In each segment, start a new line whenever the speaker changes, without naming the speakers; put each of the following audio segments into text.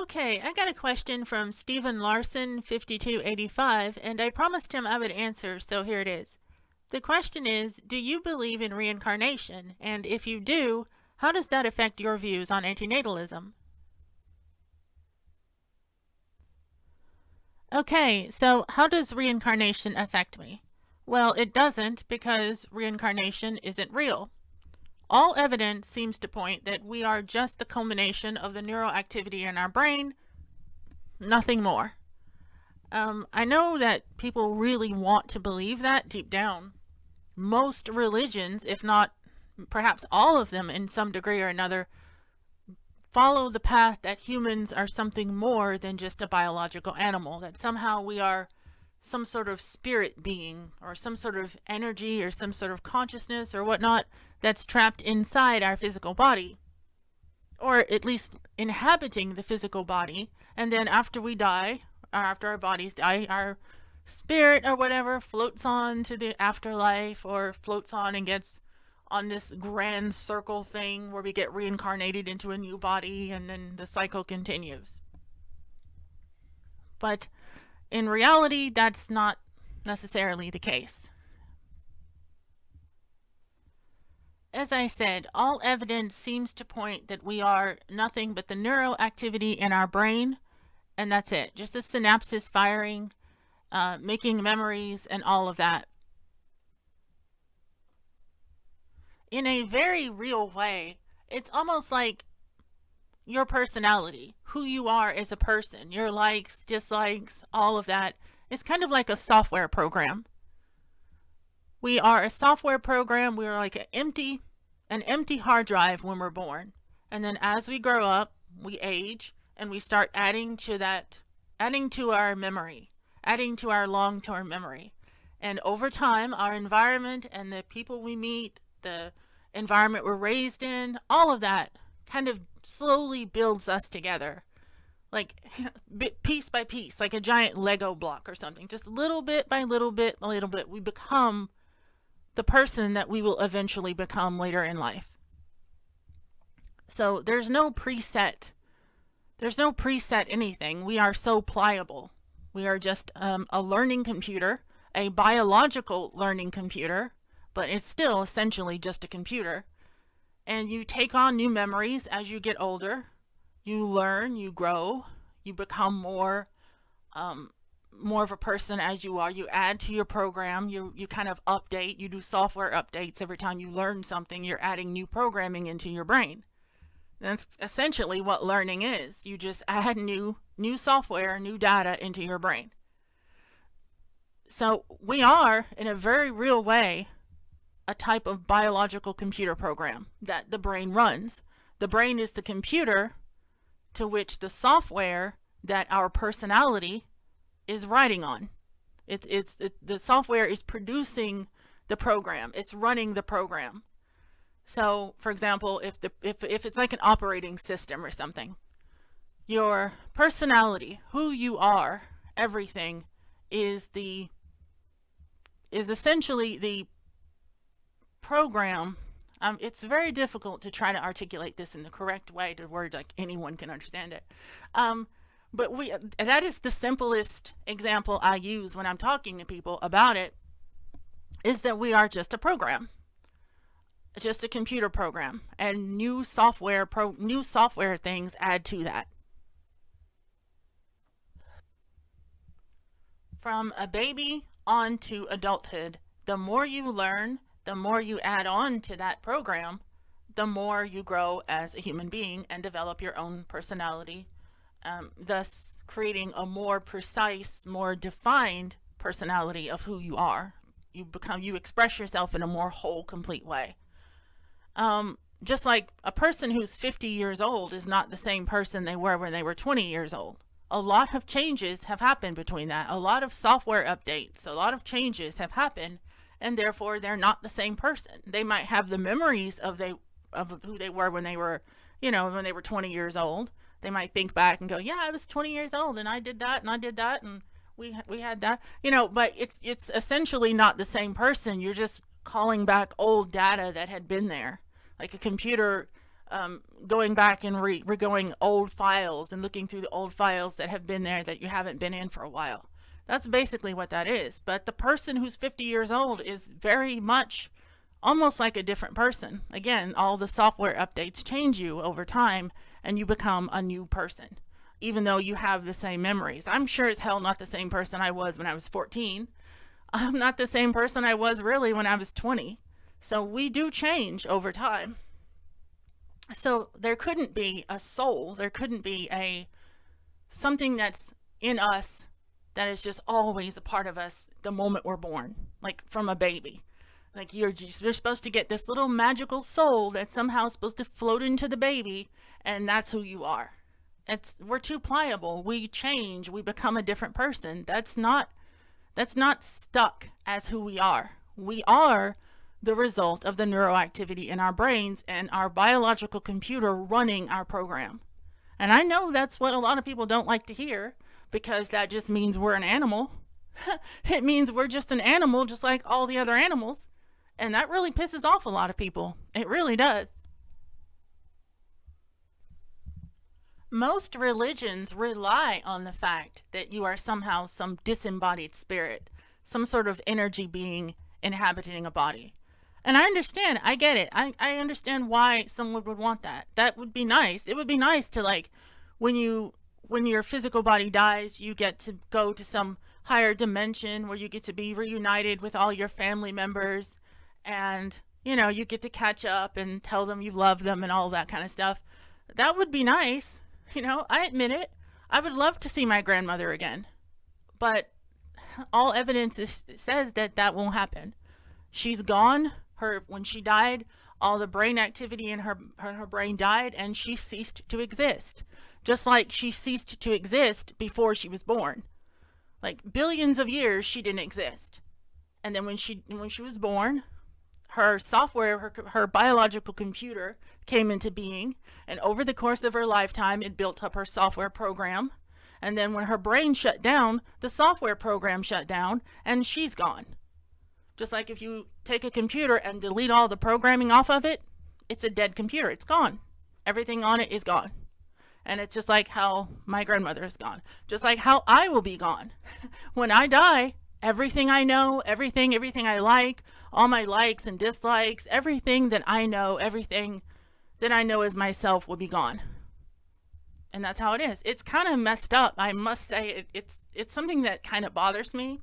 Okay, I got a question from Stephen Larson, 5285, and I promised him I would answer, so here it is. The question is, do you believe in reincarnation? And if you do, how does that affect your views on antinatalism? Okay, so how does reincarnation affect me? Well, it doesn't because reincarnation isn't real. All evidence seems to point that we are just the culmination of the neural activity in our brain, nothing more. I know that people really want to believe that deep down. Most religions, if not perhaps all of them in some degree or another, follow the path that humans are something more than just a biological animal, that somehow we are some sort of spirit being or some sort of energy or some sort of consciousness or whatnot that's trapped inside our physical body, or at least inhabiting the physical body. And then after we die, or after our bodies die, our spirit or whatever floats on to the afterlife or floats on and gets on this grand circle thing where we get reincarnated into a new body and then the cycle continues. But in reality, that's not necessarily the case. As I said, all evidence seems to point that we are nothing but the neural activity in our brain, and that's it. Just the synapses firing, making memories, and all of that. In a very real way, it's almost like your personality, who you are as a person, your likes, dislikes, all of that. It's kind of like a software program. We are a software program. We are like an empty hard drive when we're born. And then as we grow up, we age and we start adding to our memory, adding to our long-term memory. And over time, our environment and the people we meet, the environment we're raised in, all of that kind of slowly builds us together, like piece by piece, like a giant Lego block or something. Just little bit by little bit by little bit, we become the person that we will eventually become later in life. So there's no preset anything. We are so pliable. We are just a learning computer, a biological learning computer, but it's still essentially just a computer. And you take on new memories as you get older. You learn, you grow, you become more of a person as you are. You add to your program, you kind of update, you do software updates every time you learn something. You're adding new programming into your brain. That's essentially what learning is. You just add new software, new data into your brain. So we are, in a very real way, a type of biological computer program that the brain runs. The brain is the computer to which the software that our personality is riding on. The software is producing the program. It's running the program. So, for example, if it's like an operating system or something, your personality, who you are, everything is essentially the program. It's very difficult to try to articulate this in the correct way to words like anyone can understand it. But that is the simplest example I use when I'm talking to people about it, is that we are just a program, just a computer program, and new software things add to that. From a baby on to adulthood, the more you learn, the more you add on to that program, the more you grow as a human being and develop your own personality, thus creating a more precise, more defined personality of who you are. You express yourself in a more whole, complete way. Just like a person who's 50 years old is not the same person they were when they were 20 years old. A lot of changes have happened between that. A lot of software updates, a lot of changes have happened, and therefore they're not the same person. They might have the memories of who they were when they were 20 years old. They might think back and go, yeah, I was 20 years old and I did that and we had that, but it's essentially not the same person. You're just calling back old data that had been there. Like a computer going back and re-going old files and looking through the old files that have been there that you haven't been in for a while. That's basically what that is. But the person who's 50 years old is very much almost like a different person. Again, all the software updates change you over time and you become a new person, even though you have the same memories. I'm sure as hell not the same person I was when I was 14. I'm not the same person I was really when I was 20. So we do change over time. So there couldn't be a soul. There couldn't be something that's in us that is just always a part of us the moment we're born, like from a baby. Like you're supposed to get this little magical soul that's somehow supposed to float into the baby, and that's who you are. We're too pliable. We change. We become a different person. That's not stuck as who we are. We are the result of the neuroactivity in our brains and our biological computer running our program. And I know that's what a lot of people don't like to hear, because that just means we're an animal. It means we're just an animal, just like all the other animals. And that really pisses off a lot of people. It really does. Most religions rely on the fact that you are somehow some disembodied spirit, some sort of energy being inhabiting a body. And I understand, I get it. I understand why someone would want that. That would be nice. It would be nice to, like, when your physical body dies, you get to go to some higher dimension where you get to be reunited with all your family members, and you get to catch up and tell them you love them and all that kind of stuff. That would be nice. I admit it. I would love to see my grandmother again, but all evidence says that won't happen. She's gone. When she died, all the brain activity in her brain died, and she ceased to exist. Just like she ceased to exist before she was born. Like billions of years she didn't exist. And then when she was born, her software, her biological computer came into being, and over the course of her lifetime it built up her software program. And then when her brain shut down, the software program shut down, and she's gone. Just like if you take a computer and delete all the programming off of it, it's a dead computer. It's gone. Everything on it is gone. And it's just like how my grandmother is gone. Just like how I will be gone. When I die, everything I know, everything I like, all my likes and dislikes, everything that I know, everything that I know as myself will be gone. And that's how it is. It's kind of messed up. I must say it's something that kind of bothers me.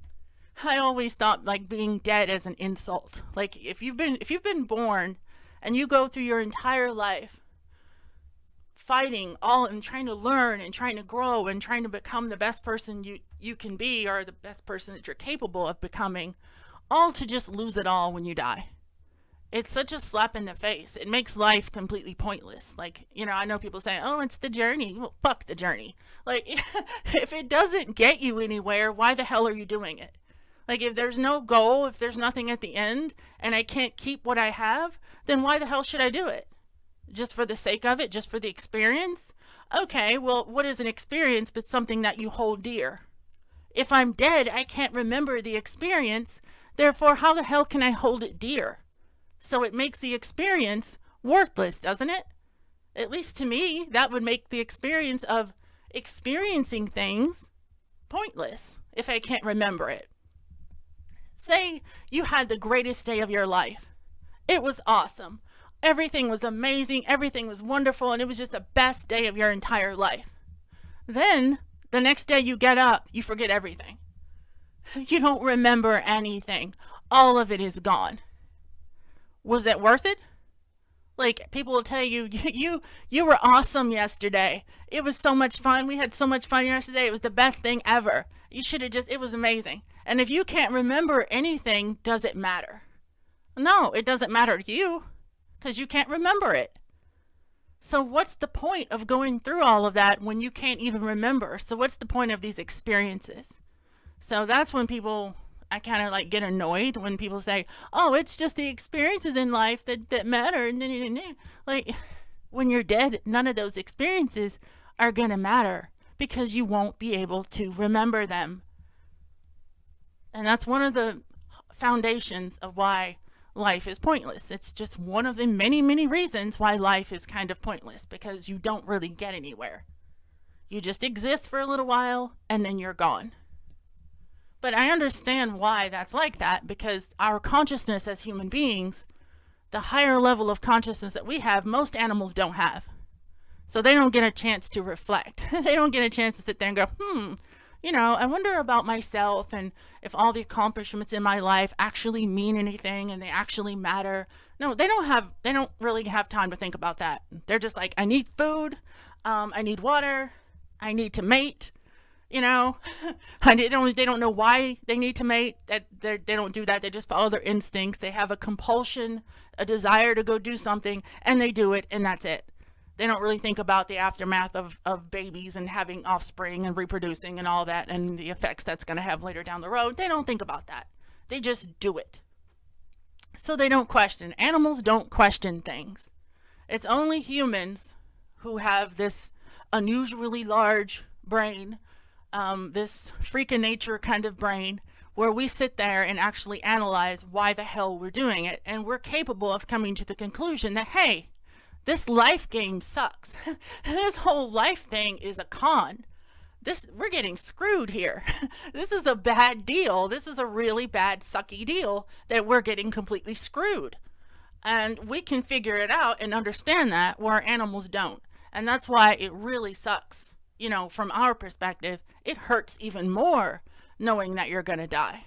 I always thought like being dead as an insult. Like if you've been born and you go through your entire life fighting all and trying to learn and trying to grow and trying to become the best person you can be, or the best person that you're capable of becoming, all to just lose it all when you die. It's such a slap in the face. It makes life completely pointless. Like, I know people say, oh, it's the journey. Well, fuck the journey. Like, if it doesn't get you anywhere, why the hell are you doing it? Like, if there's no goal, if there's nothing at the end, and I can't keep what I have, then why the hell should I do it? Just for the sake of it? Just for the experience? Okay, well, what is an experience but something that you hold dear? If I'm dead, I can't remember the experience. Therefore, how the hell can I hold it dear? So it makes the experience worthless, doesn't it? At least to me, that would make the experience of experiencing things pointless if I can't remember it. Say you had the greatest day of your life. It was awesome. Everything was amazing. Everything was wonderful. And it was just the best day of your entire life. Then the next day you get up, you forget everything. You don't remember anything. All of it is gone. Was that worth it? Like, people will tell you, you were awesome yesterday. It was so much fun. We had so much fun yesterday. It was the best thing ever. You should have it was amazing. And if you can't remember anything, does it matter? No, it doesn't matter to you because you can't remember it. So what's the point of going through all of that when you can't even remember? So what's the point of these experiences? So that's when I kind of like get annoyed when people say, oh, it's just the experiences in life that matter. Like, when you're dead, none of those experiences are going to matter because you won't be able to remember them. And that's one of the foundations of why life is pointless. It's just one of the many, many reasons why life is kind of pointless, because you don't really get anywhere. You just exist for a little while and then you're gone. But I understand why that's like that, because our consciousness as human beings, the higher level of consciousness that we have, most animals don't have. So they don't get a chance to reflect. They don't get a chance to sit there and go, I wonder about myself and if all the accomplishments in my life actually mean anything and they actually matter. No, they don't really have time to think about that. They're just like, I need food, I need water, I need to mate. They don't know why they need to mate. That they don't do that. They just follow their instincts. They have a compulsion, a desire to go do something, and they do it, and that's it. They don't really think about the aftermath of babies and having offspring and reproducing and all that and the effects that's going to have later down the road. They don't think about that. They just do it. So they don't question. Animals don't question things. It's only humans who have this unusually large brain, this freak of nature kind of brain, where we sit there and actually analyze why the hell we're doing it. And we're capable of coming to the conclusion that, hey, this life game sucks. This whole life thing is a con. We're getting screwed here. This is a bad deal. This is a really bad, sucky deal that we're getting completely screwed. And we can figure it out and understand that, where animals don't. And that's why it really sucks. From our perspective, it hurts even more knowing that you're going to die.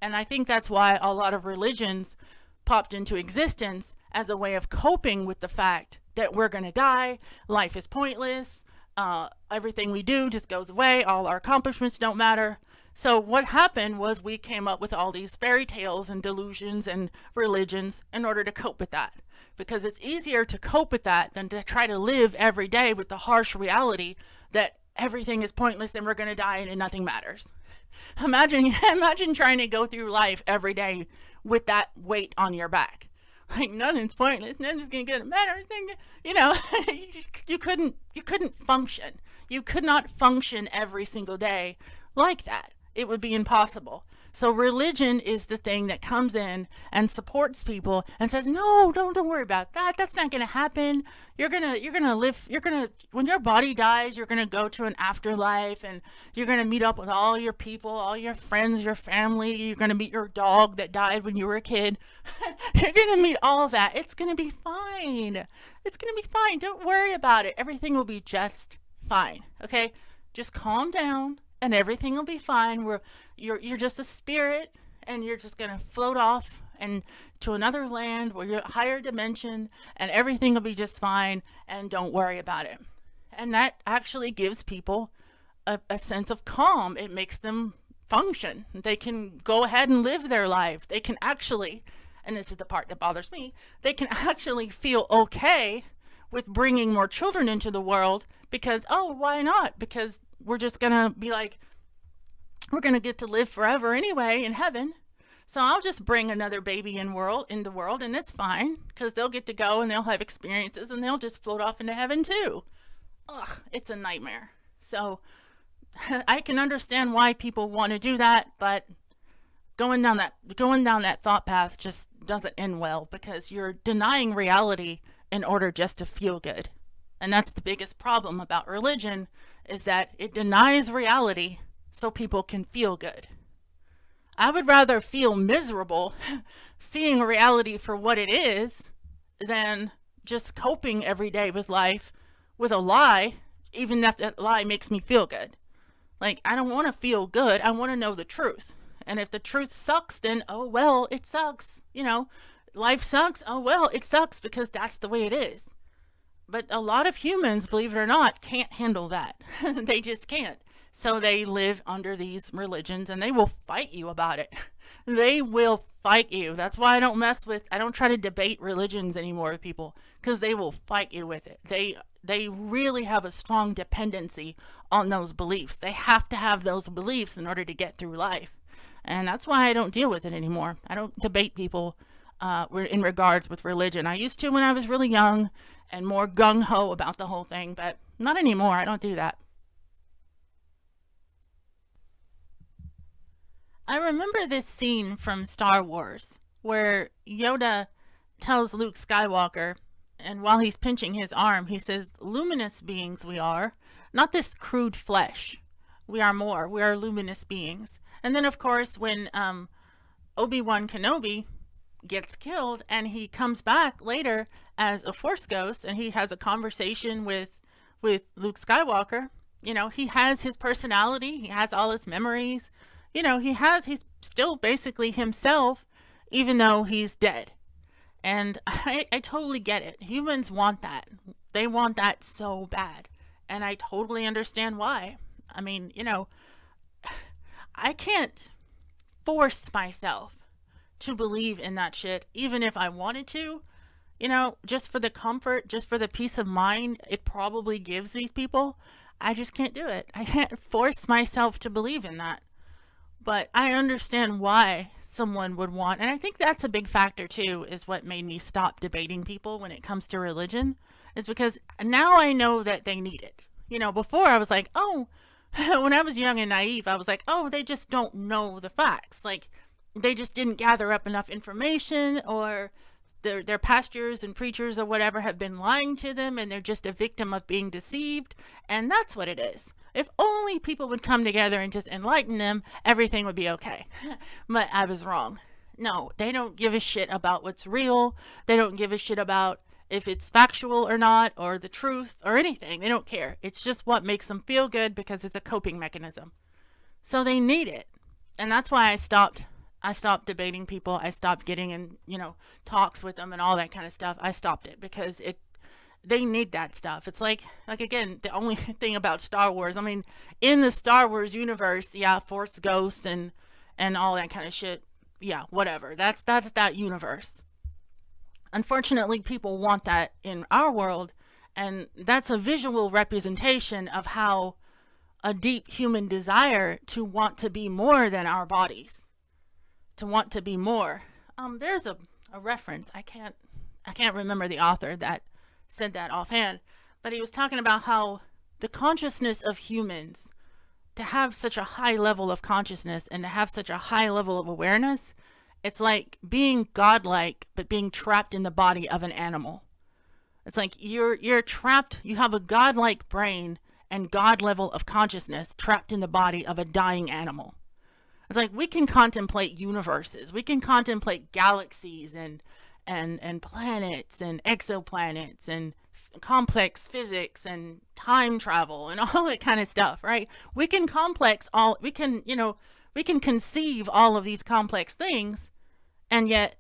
And I think that's why a lot of religions popped into existence as a way of coping with the fact that we're going to die, life is pointless, everything we do just goes away, all our accomplishments don't matter. So what happened was we came up with all these fairy tales and delusions and religions in order to cope with that. Because it's easier to cope with that than to try to live every day with the harsh reality that everything is pointless and we're going to die and nothing matters. Imagine trying to go through life every day with that weight on your back. Like, nothing's pointless, nothing's going to matter. You couldn't function. You could not function every single day like that. It would be impossible. So religion is the thing that comes in and supports people and says, no, don't worry about that. That's not going to happen. You're going to live, when your body dies, you're going to go to an afterlife and you're going to meet up with all your people, all your friends, your family. You're going to meet your dog that died when you were a kid. You're going to meet all of that. It's going to be fine. It's going to be fine. Don't worry about it. Everything will be just fine. Okay. Just calm down. And everything will be fine. You're just a spirit, and you're just gonna float off and to another land where you're a higher dimension, and everything will be just fine. And don't worry about it. And that actually gives people a sense of calm. It makes them function. They can go ahead and live their lives. They can actually, and this is the part that bothers me, they can actually feel okay with bringing more children into the world because, why not? Because we're just going to be like, we're going to get to live forever anyway in heaven. So I'll just bring another baby in the world and it's fine because they'll get to go and they'll have experiences and they'll just float off into heaven too. Ugh, it's a nightmare. So I can understand why people want to do that, but going down that thought path just doesn't end well because you're denying reality in order just to feel good. And that's the biggest problem about religion, is that it denies reality so people can feel good. I would rather feel miserable seeing reality for what it is than just coping every day with life with a lie, even if that lie makes me feel good. Like, I don't want to feel good. I want to know the truth. And if the truth sucks, then, oh, well, it sucks. Life sucks. Oh, well, it sucks because that's the way it is. But a lot of humans, believe it or not, can't handle that. They just can't. So they live under these religions and they will fight you about it. They will fight you. That's why I don't try to debate religions anymore with people, because they will fight you with it. They really have a strong dependency on those beliefs. They have to have those beliefs in order to get through life. And that's why I don't deal with it anymore. I don't debate people in regards with religion. I used to when I was really young and more gung-ho about the whole thing, but not anymore. I don't do that. I remember this scene from Star Wars where Yoda tells Luke Skywalker, and while he's pinching his arm, he says, luminous beings we are, not this crude flesh. We are more. We are luminous beings. And then, of course, when Obi-Wan Kenobi gets killed and he comes back later as a Force ghost and he has a conversation with Luke Skywalker, you know, he has his personality, he has all his memories, you know, he's still basically himself even though he's dead. And I totally get it. Humans want that. They want that so bad. And I totally understand why. I mean, you know, I can't force myself to believe in that shit, even if I wanted to, you know, just for the comfort, just for the peace of mind it probably gives these people. I just can't do it. I can't force myself to believe in that. But I understand why someone would want, and I think that's a big factor too, is what made me stop debating people when it comes to religion, is because now I know that they need it. You know, before I was like, oh, when I was young and naive, I was like, oh, they just don't know the facts. Like, they just didn't gather up enough information, or their pastors and preachers or whatever have been lying to them, and they're just a victim of being deceived. And that's what it is. If only people would come together and just enlighten them, everything would be okay. But I was wrong. No, they don't give a shit about what's real. They don't give a shit about if it's factual or not, or the truth, or anything. They don't care. It's just what makes them feel good because it's a coping mechanism. So they need it. And that's why I stopped debating people. I stopped getting in, you know, talks with them and all that kind of stuff. I stopped it because they need that stuff. It's like again, the only thing about Star Wars, I mean, in the Star Wars universe, yeah, Force ghosts and all that kind of shit. Yeah, whatever. That's that universe. Unfortunately, people want that in our world, and that's a visual representation of how a deep human desire to want to be more than our bodies, to want to be more. There's a reference. I can't remember the author that said that offhand, but he was talking about how the consciousness of humans, to have such a high level of consciousness and to have such a high level of awareness, it's like being godlike but being trapped in the body of an animal. It's like you're trapped, you have a godlike brain and god level of consciousness trapped in the body of a dying animal. It's like we can contemplate universes, we can contemplate galaxies and planets and exoplanets and complex physics and time travel and all that kind of stuff, right? We can conceive all of these complex things, and yet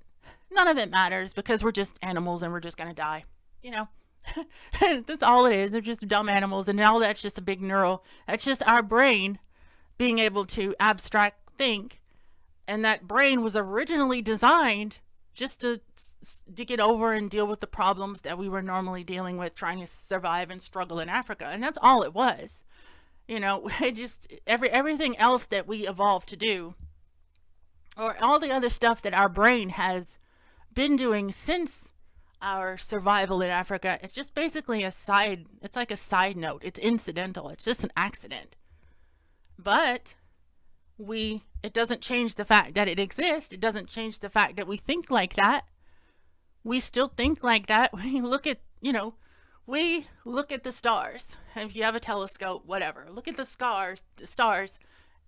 none of it matters because we're just animals and we're just gonna die, you know. That's all it is. They're just dumb animals, and all that's just a big that's just our brain being able to abstract think. And that brain was originally designed just to get over and deal with the problems that we were normally dealing with, trying to survive and struggle in Africa. And that's all it was. You know, it just everything else that we evolved to do, or all the other stuff that our brain has been doing since our survival in Africa, it's just basically it's like a side note. It's incidental. It's just an accident. But it doesn't change the fact that it exists. It doesn't change the fact that we think like that. We still think like that. We look at the stars. If you have a telescope, whatever, look at the stars,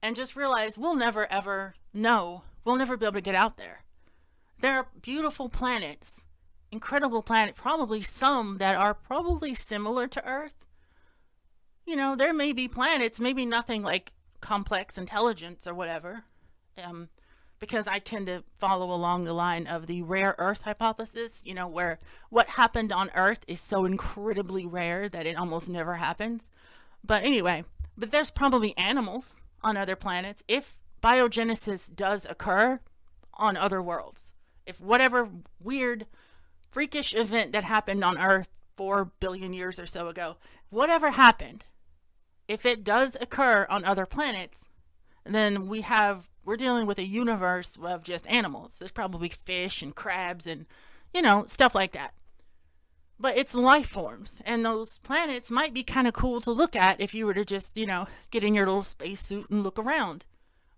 and just realize we'll never ever know. We'll never be able to get out there. There are beautiful planets, incredible planets, probably some that are probably similar to Earth. You know, there may be planets, maybe nothing like complex intelligence or whatever, because I tend to follow along the line of the rare Earth hypothesis, you know, where what happened on Earth is so incredibly rare that it almost never happens. But anyway, there's probably animals on other planets if biogenesis does occur on other worlds. If whatever weird, freakish event that happened on Earth 4 billion years or so ago, whatever happened, if it does occur on other planets, then we're dealing with a universe of just animals. There's probably fish and crabs and, you know, stuff like that. But it's life forms, and those planets might be kind of cool to look at if you were to just, you know, get in your little spacesuit and look around.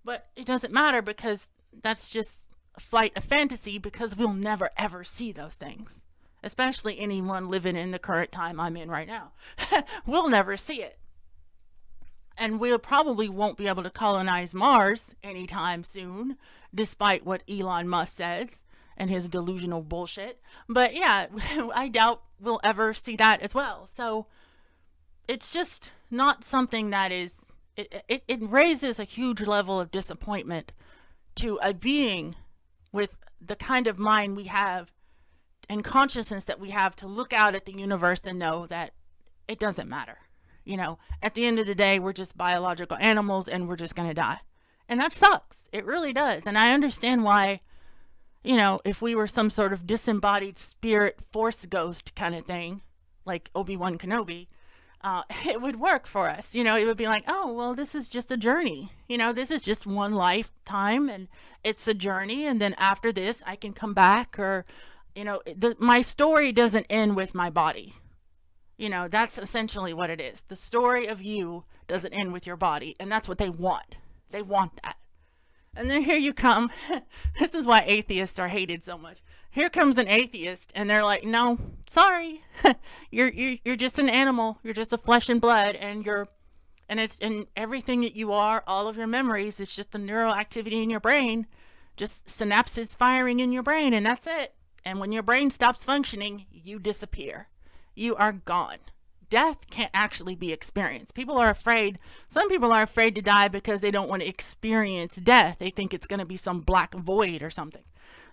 But it doesn't matter because that's just flight of fantasy because we'll never ever see those things. Especially anyone living in the current time I'm in right now. We'll never see it. And we probably won't be able to colonize Mars anytime soon, despite what Elon Musk says and his delusional bullshit. But yeah, I doubt we'll ever see that as well. So it's just not something that is, it raises a huge level of disappointment to a being with the kind of mind we have and consciousness that we have to look out at the universe and know that it doesn't matter. You know, at the end of the day, we're just biological animals and we're just going to die. And that sucks. It really does. And I understand why, you know, if we were some sort of disembodied spirit force ghost kind of thing, like Obi-Wan Kenobi, it would work for us. You know, it would be like, oh, well, this is just a journey. You know, this is just one lifetime and it's a journey. And then after this, I can come back, or, you know, my story doesn't end with my body. You know, that's essentially what it is. The story of you doesn't end with your body. And that's what they want. They want that. And then here you come. This is why atheists are hated so much. Here comes an atheist and they're like, no, sorry. you're just an animal. You're just a flesh and blood. And and everything that you are, all of your memories, it's just the neural activity in your brain, just synapses firing in your brain. And that's it. And when your brain stops functioning, you disappear. You are gone. Death can't actually be experienced. People are afraid. Some people are afraid to die because they don't want to experience death. They think it's going to be some black void or something.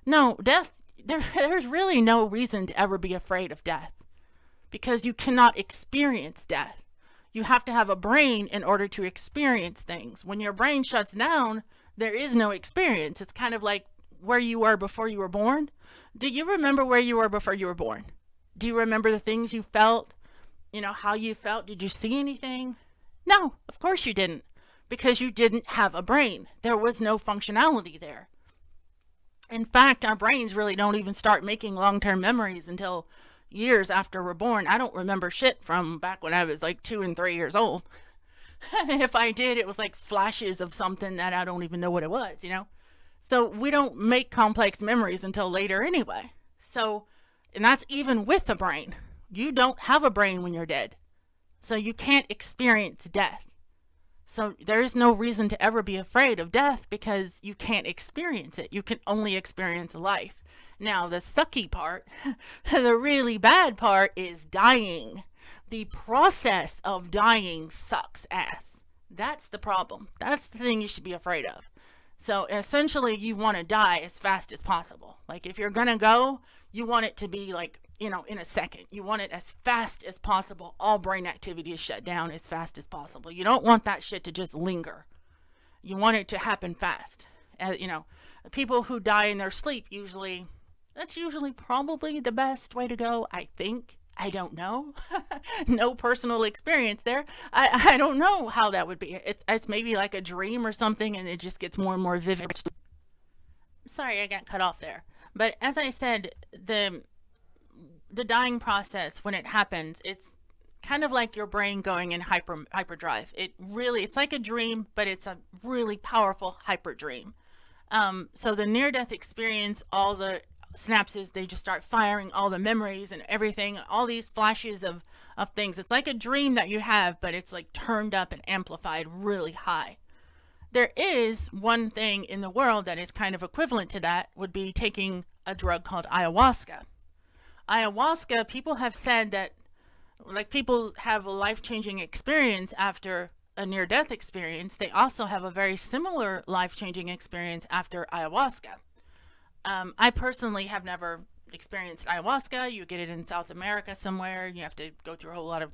No, death, there's really no reason to ever be afraid of death, because you cannot experience death. You have to have a brain in order to experience things. When your brain shuts down, there is no experience. It's kind of like where you were before you were born. Do you remember where you were before you were born? Do you remember the things you felt? You know, how you felt? Did you see anything? No, of course you didn't, because you didn't have a brain. There was no functionality there. In fact, our brains really don't even start making long-term memories until years after we're born. I don't remember shit from back when I was like 2 and 3 years old. If I did, it was like flashes of something that I don't even know what it was, you know? So we don't make complex memories until later anyway. So, and that's even with a brain. You don't have a brain when you're dead. So you can't experience death. So there is no reason to ever be afraid of death, because you can't experience it. You can only experience life. Now, the sucky part, the really bad part, is dying. The process of dying sucks ass. That's the problem. That's the thing you should be afraid of. So essentially, you want to die as fast as possible. Like if you're going to go, you want it to be like, you know, in a second. You want it as fast as possible. All brain activity is shut down as fast as possible. You don't want that shit to just linger. You want it to happen fast. You know, people who die in their sleep, that's usually probably the best way to go, I think. I don't know. No personal experience there. I don't know how that would be. It's maybe like a dream or something, and it just gets more and more vivid. Sorry, I got cut off there. But as I said, the dying process, when it happens, it's kind of like your brain going in hyperdrive. It's like a dream, but it's a really powerful hyper dream. So the near-death experience, all the synapses, they just start firing all the memories and everything, all these flashes of things. It's like a dream that you have, but it's like turned up and amplified really high. There is one thing in the world that is kind of equivalent to that, would be taking a drug called ayahuasca. Ayahuasca, people have said that, like, people have a life-changing experience after a near-death experience. They also have a very similar life-changing experience after ayahuasca. I personally have never experienced ayahuasca. You get it in South America somewhere. You have to go through a whole lot of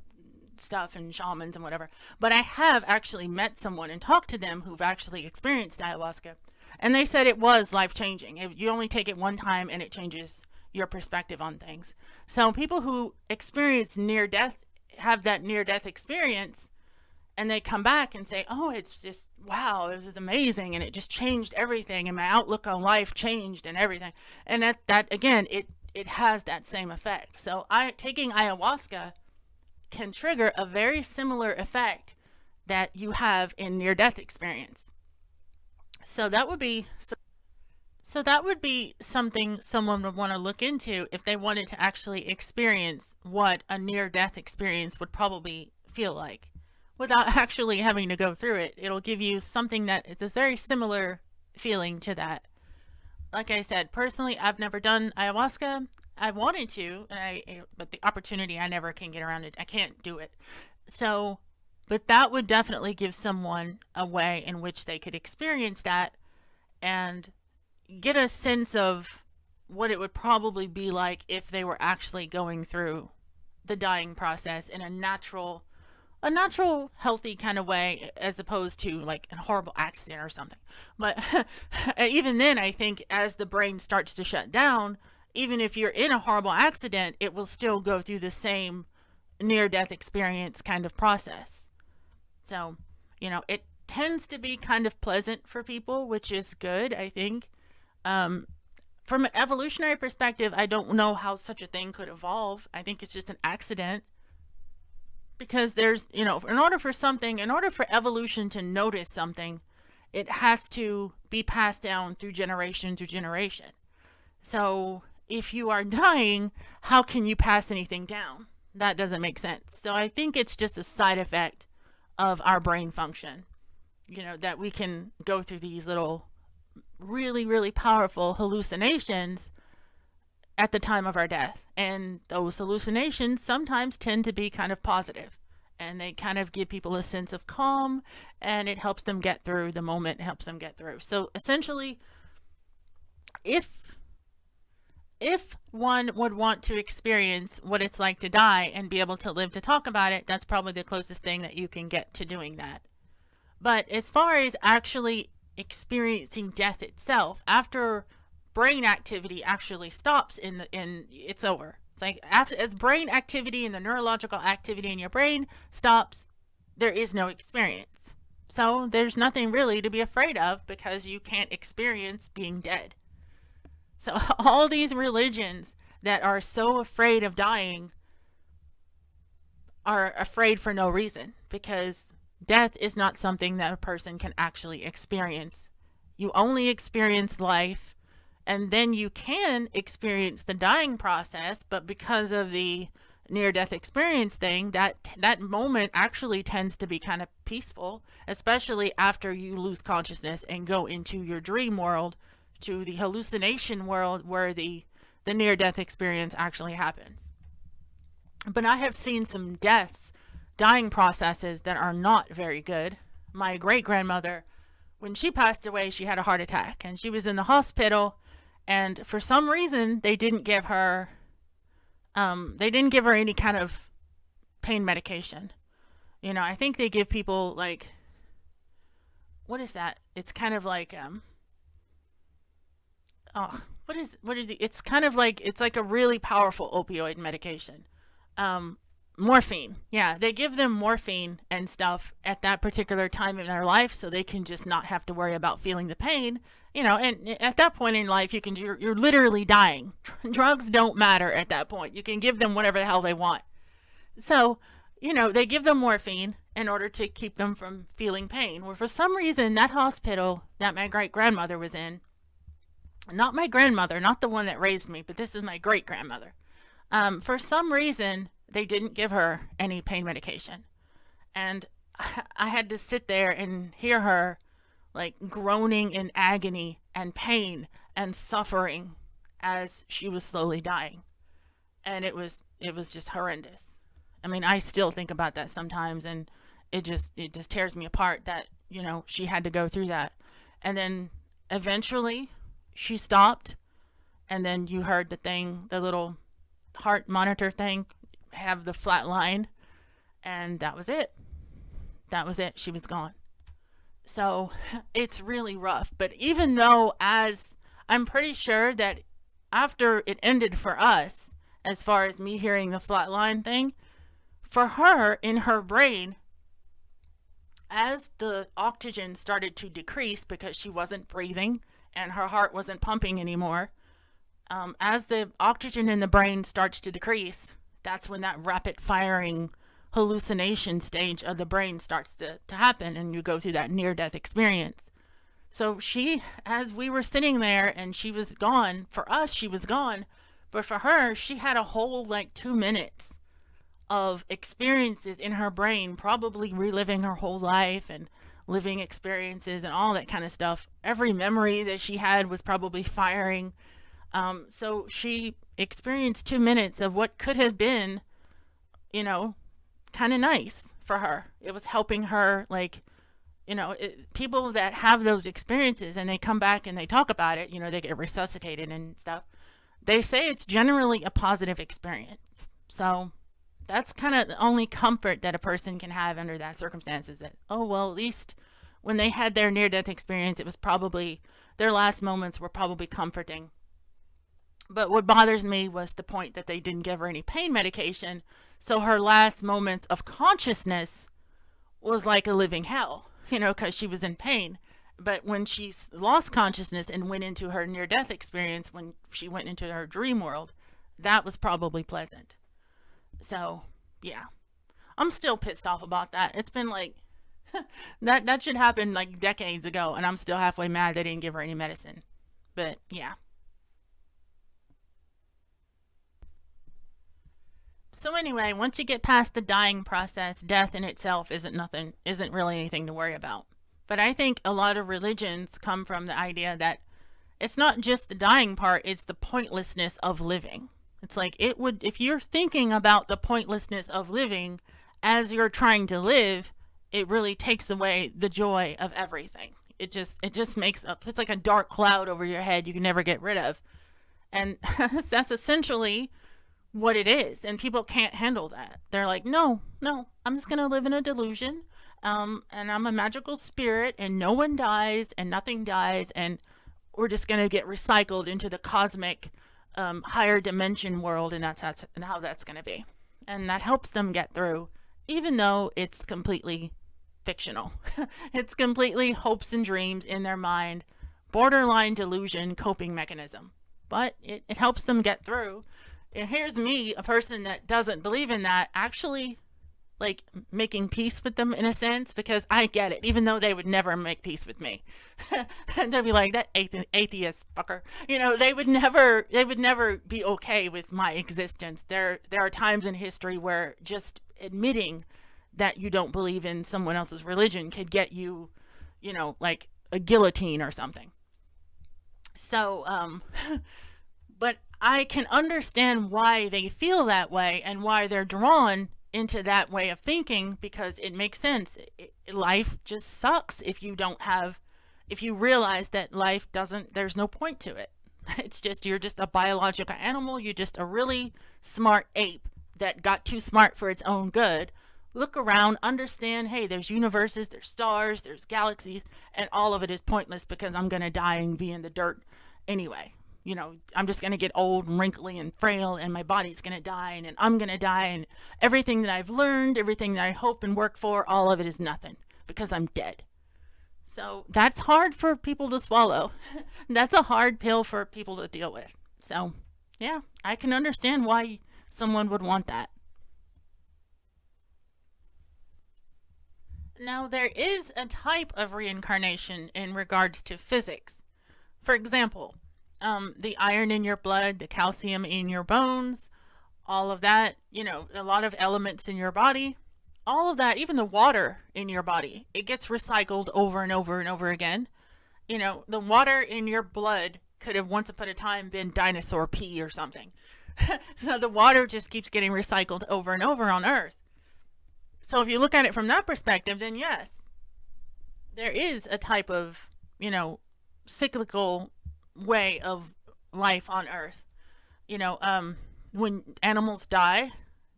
stuff and shamans and whatever. But I have actually met someone and talked to them who've actually experienced ayahuasca. And they said it was life-changing. You only take it one time and it changes your perspective on things. So people who experience near-death, have that near-death experience, and they come back and say, oh, it's just, wow, this is amazing, and it just changed everything, and my outlook on life changed and everything. And that again, it has that same effect. So taking ayahuasca can trigger a very similar effect that you have in near-death experience. So that would be, So that would be something someone would want to look into if they wanted to actually experience what a near-death experience would probably feel like without actually having to go through it. It'll give you something that is a very similar feeling to that. Like I said, personally, I've never done ayahuasca. I wanted to, but the opportunity, I never can get around it. I can't do it. So, but that would definitely give someone a way in which they could experience that and get a sense of what it would probably be like if they were actually going through the dying process in a natural healthy kind of way, as opposed to like a horrible accident or something. But even then, I think as the brain starts to shut down, even if you're in a horrible accident, it will still go through the same near death experience kind of process. So, it tends to be kind of pleasant for people, which is good, I think. From an evolutionary perspective, I don't know how such a thing could evolve. I think it's just an accident. Because there's, in order for evolution to notice something, it has to be passed down through generation to generation. So if you are dying, how can you pass anything down? That doesn't make sense. So I think it's just a side effect of our brain function, that we can go through these little really, really powerful hallucinations at the time of our death. And those hallucinations sometimes tend to be kind of positive, and they kind of give people a sense of calm, and it helps them get through the moment, helps them get through. So essentially, if one would want to experience what it's like to die and be able to live to talk about it, that's probably the closest thing that you can get to doing that. But as far as actually experiencing death itself, after brain activity actually stops, it's over. It's like as brain activity and the neurological activity in your brain stops, there is no experience. So there's nothing really to be afraid of, because you can't experience being dead. So all these religions that are so afraid of dying are afraid for no reason, because death is not something that a person can actually experience. You only experience life, and then you can experience the dying process, but because of the near-death experience thing, that moment actually tends to be kind of peaceful, especially after you lose consciousness and go into your dream world, to the hallucination world where the near-death experience actually happens. But I have seen some dying processes that are not very good. My great-grandmother, when she passed away, she had a heart attack, and she was in the hospital, and for some reason they didn't give her any kind of pain medication. I think they give people, like, what is that? It's kind of like it's kind of like, it's like a really powerful opioid medication. Morphine. Yeah, they give them morphine and stuff at that particular time in their life, so they can just not have to worry about feeling the pain. And at that point in life, you're literally dying. Drugs don't matter at that point. You can give them whatever the hell they want. So, they give them morphine in order to keep them from feeling pain. Well, for some reason, that hospital that my great-grandmother was in, not my grandmother, not the one that raised me, but this is my great-grandmother. For some reason, they didn't give her any pain medication. And I had to sit there and hear her, like, groaning in agony and pain and suffering as she was slowly dying. And it was just horrendous. I mean, I still think about that sometimes, and it just tears me apart that, she had to go through that. And then eventually she stopped, and then you heard the little heart monitor thing have the flat line, and that was it. She was gone. So it's really rough. But even though, as I'm pretty sure that after it ended for us, as far as me hearing the flat line thing, for her, in her brain, as the oxygen started to decrease because she wasn't breathing and her heart wasn't pumping anymore, as the oxygen in the brain starts to decrease, that's when that rapid firing hallucination stage of the brain starts to happen, and you go through that near-death experience. So she, as we were sitting there and she was gone, for us, she was gone. But for her, she had a whole like 2 minutes of experiences in her brain, probably reliving her whole life and living experiences and all that kind of stuff. Every memory that she had was probably firing. So she experienced 2 minutes of what could have been, you know, kind of nice for her. It was helping her, like, people that have those experiences and they come back and they talk about it, they get resuscitated and stuff. They say it's generally a positive experience. So that's kind of the only comfort that a person can have under that circumstances, that, oh, well, at least when they had their near death experience, it was probably their last moments were probably comforting. But what bothers me was the point that they didn't give her any pain medication. So her last moments of consciousness was like a living hell, because she was in pain. But when she lost consciousness and went into her near death experience, when she went into her dream world, that was probably pleasant. So, yeah. I'm still pissed off about that. It's been like, that should happen like decades ago, and I'm still halfway mad they didn't give her any medicine. But, yeah. So anyway, once you get past the dying process, death in itself isn't really anything to worry about. But I think a lot of religions come from the idea that it's not just the dying part, it's the pointlessness of living. It's like, if you're thinking about the pointlessness of living as you're trying to live, it really takes away the joy of everything. It just makes it's like a dark cloud over your head you can never get rid of. And that's essentially what it is, and people can't handle that. They're like, no, I'm just gonna live in a delusion, and I'm a magical spirit, and no one dies and nothing dies, and we're just gonna get recycled into the cosmic higher dimension world, and that's how that's gonna be. And that helps them get through, even though it's completely fictional. It's completely hopes and dreams in their mind, borderline delusion coping mechanism, but it helps them get through. And here's me, a person that doesn't believe in that, actually like making peace with them in a sense, because I get it, even though they would never make peace with me. And they'd be like, that atheist fucker. They would never be okay with my existence. There are times in history where just admitting that you don't believe in someone else's religion could get you, like a guillotine or something. So, but I can understand why they feel that way and why they're drawn into that way of thinking, because it makes sense. Life just sucks if you realize that life there's no point to it. You're just a biological animal. You're just a really smart ape that got too smart for its own good. Look around, understand, hey, there's universes, there's stars, there's galaxies, and all of it is pointless because I'm going to die and be in the dirt anyway. I'm just going to get old and wrinkly and frail, and my body's going to die, and I'm going to die, and everything that I've learned, everything that I hope and work for, all of it is nothing because I'm dead. So that's hard for people to swallow. That's a hard pill for people to deal with. So, yeah, I can understand why someone would want that. Now, there is a type of reincarnation in regards to physics. For example, the iron in your blood, the calcium in your bones, all of that, a lot of elements in your body, all of that, even the water in your body, it gets recycled over and over and over again. The water in your blood could have once upon a time been dinosaur pee or something. So the water just keeps getting recycled over and over on Earth. So if you look at it from that perspective, then yes, there is a type of, cyclical way of life on Earth. When animals die,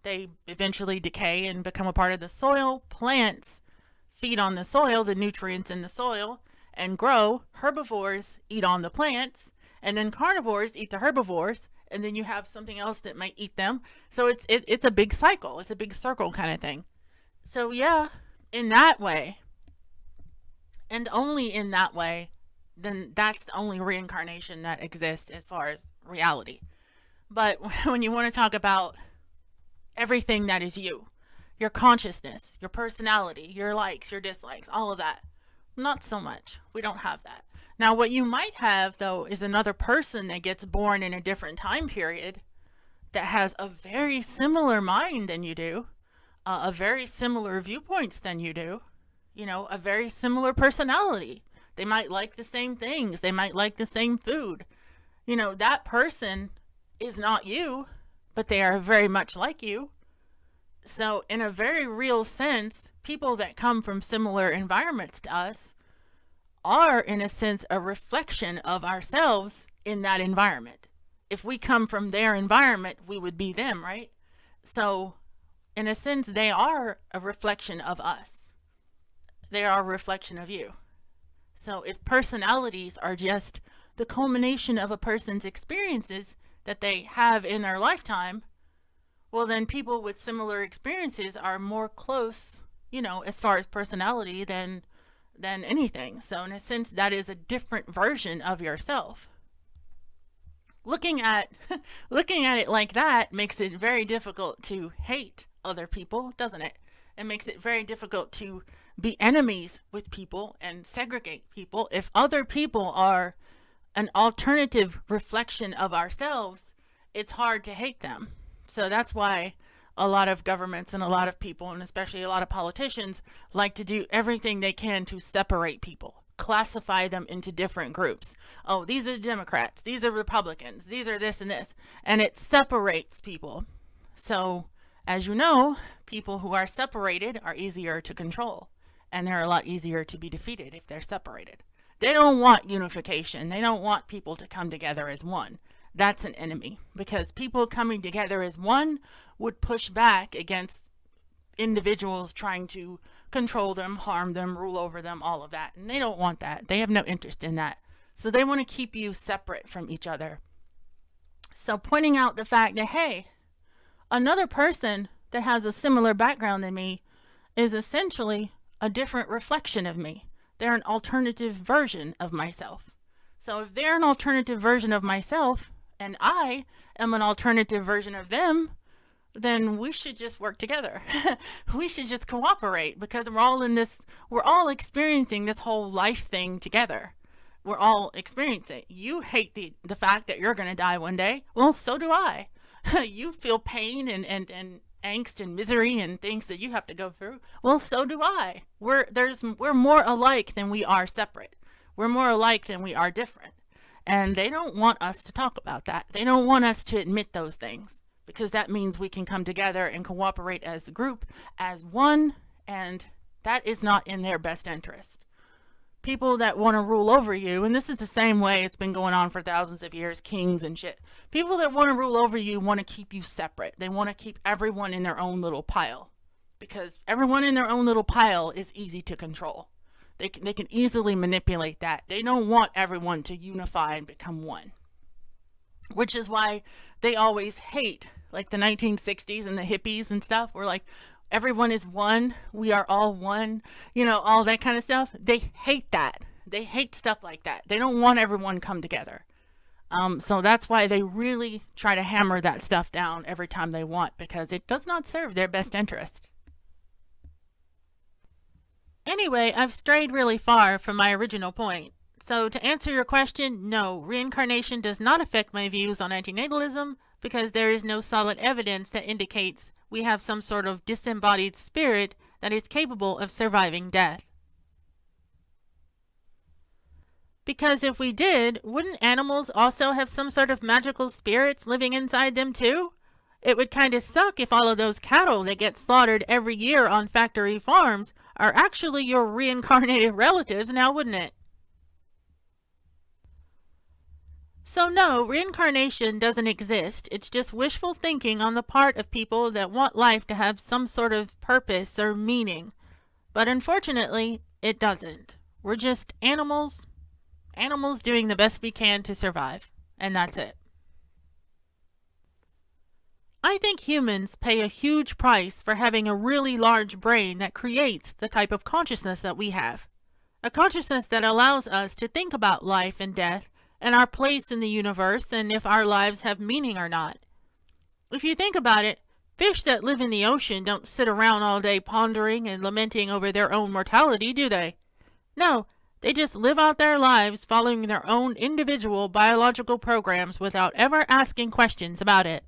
they eventually decay and become a part of the soil. Plants feed on the soil, the nutrients in the soil, and grow. Herbivores eat on the plants, and then carnivores eat the herbivores, and then you have something else that might eat them. So it's a big cycle. It's a big circle kind of thing. So yeah, in that way, and only in that way, then that's the only reincarnation that exists as far as reality. But when you want to talk about everything that is you, your consciousness, your personality, your likes, your dislikes, all of that, Not so much. We don't have that. Now, what you might have, though, is another person that gets born in a different time period that has a very similar mind than you do, a very similar viewpoints than you do, a very similar personality. They might like the same things. They might like the same food. That person is not you, but they are very much like you. So, in a very real sense, people that come from similar environments to us are, in a sense, a reflection of ourselves in that environment. If we come from their environment, we would be them, right? So, in a sense, they are a reflection of us. They are a reflection of you. So, if personalities are just the culmination of a person's experiences that they have in their lifetime, well, then people with similar experiences are more close, as far as personality than anything. So in a sense, that is a different version of yourself. Looking at it like that makes it very difficult to hate other people, doesn't it? It makes it very difficult to be enemies with people and segregate people. If other people are an alternative reflection of ourselves, it's hard to hate them. So that's why a lot of governments and a lot of people, and especially a lot of politicians, like to do everything they can to separate people, classify them into different groups. Oh, these are Democrats, these are Republicans, these are this and this, and it separates people. So, as you know, people who are separated are easier to control, and they're a lot easier to be defeated if they're separated. They don't want unification. They don't want people to come together as one. That's an enemy, because people coming together as one would push back against individuals trying to control them, harm them, rule over them, all of that. And they don't want that. They have no interest in that. So they want to keep you separate from each other. So pointing out the fact that, hey, another person that has a similar background than me is essentially a different reflection of me. They're an alternative version of myself. So if they're an alternative version of myself, and I am an alternative version of them, then we should just work together. We should just cooperate, because we're all experiencing this whole life thing together. We're all experiencing it. You hate the fact that you're going to die one day. Well, so do I. You feel pain and angst and misery and things that you have to go through. Well, so do I. We're more alike than we are separate. We're more alike than we are different. And they don't want us to talk about that. They don't want us to admit those things, because that means we can come together and cooperate as a group, as one, and that is not in their best interest. People that want to rule over you, and this is the same way it's been going on for thousands of years, kings and shit. People that want to rule over you want to keep you separate. They want to keep everyone in their own little pile, because everyone in their own little pile is easy to control. They can easily manipulate that. They don't want everyone to unify and become one, which is why they always hate, like the 1960s and the hippies and stuff. We're like, everyone is one. We are all one. All that kind of stuff. They hate that. They hate stuff like that. They don't want everyone come together. So that's why they really try to hammer that stuff down every time they want, because it does not serve their best interest. Anyway, I've strayed really far from my original point. So to answer your question, no, reincarnation does not affect my views on antinatalism, because there is no solid evidence that indicates we have some sort of disembodied spirit that is capable of surviving death. Because if we did, wouldn't animals also have some sort of magical spirits living inside them too? It would kind of suck if all of those cattle that get slaughtered every year on factory farms are actually your reincarnated relatives now, wouldn't it? So no, reincarnation doesn't exist. It's just wishful thinking on the part of people that want life to have some sort of purpose or meaning. But unfortunately, it doesn't. We're just animals doing the best we can to survive. And that's it. I think humans pay a huge price for having a really large brain that creates the type of consciousness that we have. A consciousness that allows us to think about life and death and our place in the universe, and if our lives have meaning or not. If you think about it, fish that live in the ocean don't sit around all day pondering and lamenting over their own mortality, do they? No, they just live out their lives following their own individual biological programs without ever asking questions about it.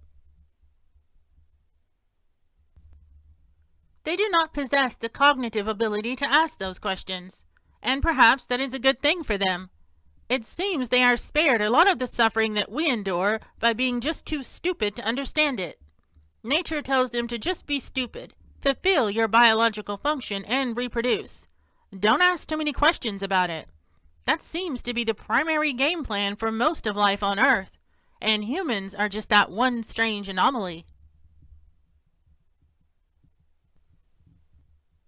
They do not possess the cognitive ability to ask those questions, and perhaps that is a good thing for them. It seems they are spared a lot of the suffering that we endure by being just too stupid to understand it. Nature tells them to just be stupid, fulfill your biological function, and reproduce. Don't ask too many questions about it. That seems to be the primary game plan for most of life on Earth, and humans are just that one strange anomaly.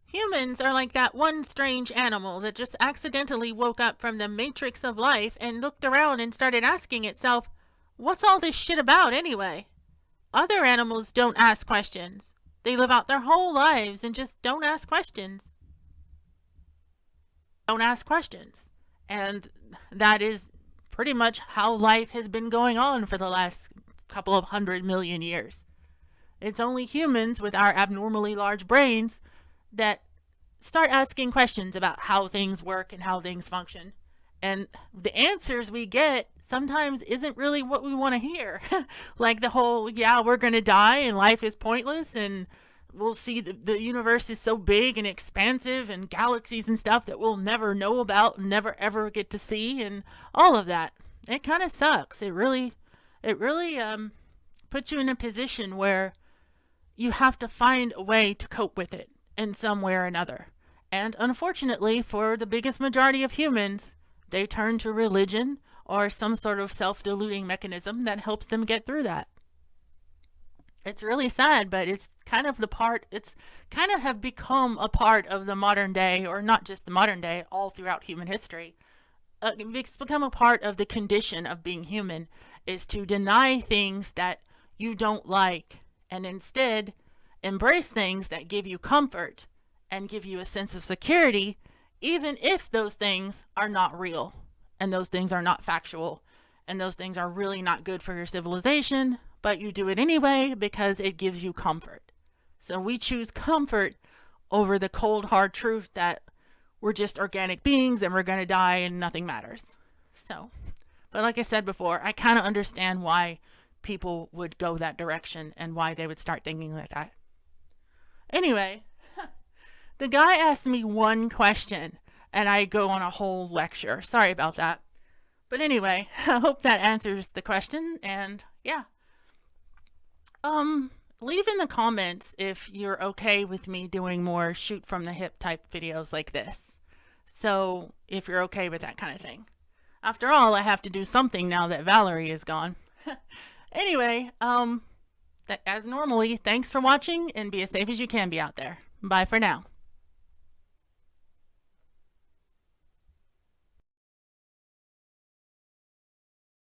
Humans are like that one strange animal that just accidentally woke up from the matrix of life and looked around and started asking itself, what's all this shit about anyway? Other animals don't ask questions. They live out their whole lives and just don't ask questions. Don't ask questions. And that is pretty much how life has been going on for the last couple of 100 million years. It's only humans with our abnormally large brains that start asking questions about how things work and how things function. And the answers we get sometimes isn't really what we want to hear. Like the whole, yeah, we're going to die and life is pointless and we'll see the universe is so big and expansive and galaxies and stuff that we'll never know about and never ever get to see and all of that. It kind of sucks. It really puts you in a position where you have to find a way to cope with it in some way or another. And unfortunately, for the biggest majority of humans, they turn to religion or some sort of self-deluding mechanism that helps them get through that. It's really sad, but it's kind of have become a part of the modern day, or not just the modern day, all throughout human history. It's become a part of the condition of being human, is to deny things that you don't like and instead embrace things that give you comfort and give you a sense of security, even if those things are not real and those things are not factual and those things are really not good for your civilization, but you do it anyway because it gives you comfort. So we choose comfort over the cold, hard truth that we're just organic beings and we're going to die and nothing matters. So, but like I said before, I kind of understand why people would go that direction and why they would start thinking like that. Anyway, the guy asked me one question and I go on a whole lecture. Sorry about that. But anyway, I hope that answers the question, and yeah. Leave in the comments if you're okay with me doing more shoot from the hip type videos like this. So if you're okay with that kind of thing. After all, I have to do something now that Valerie is gone. Anyway, as normally, thanks for watching and be as safe as you can be out there. Bye for now.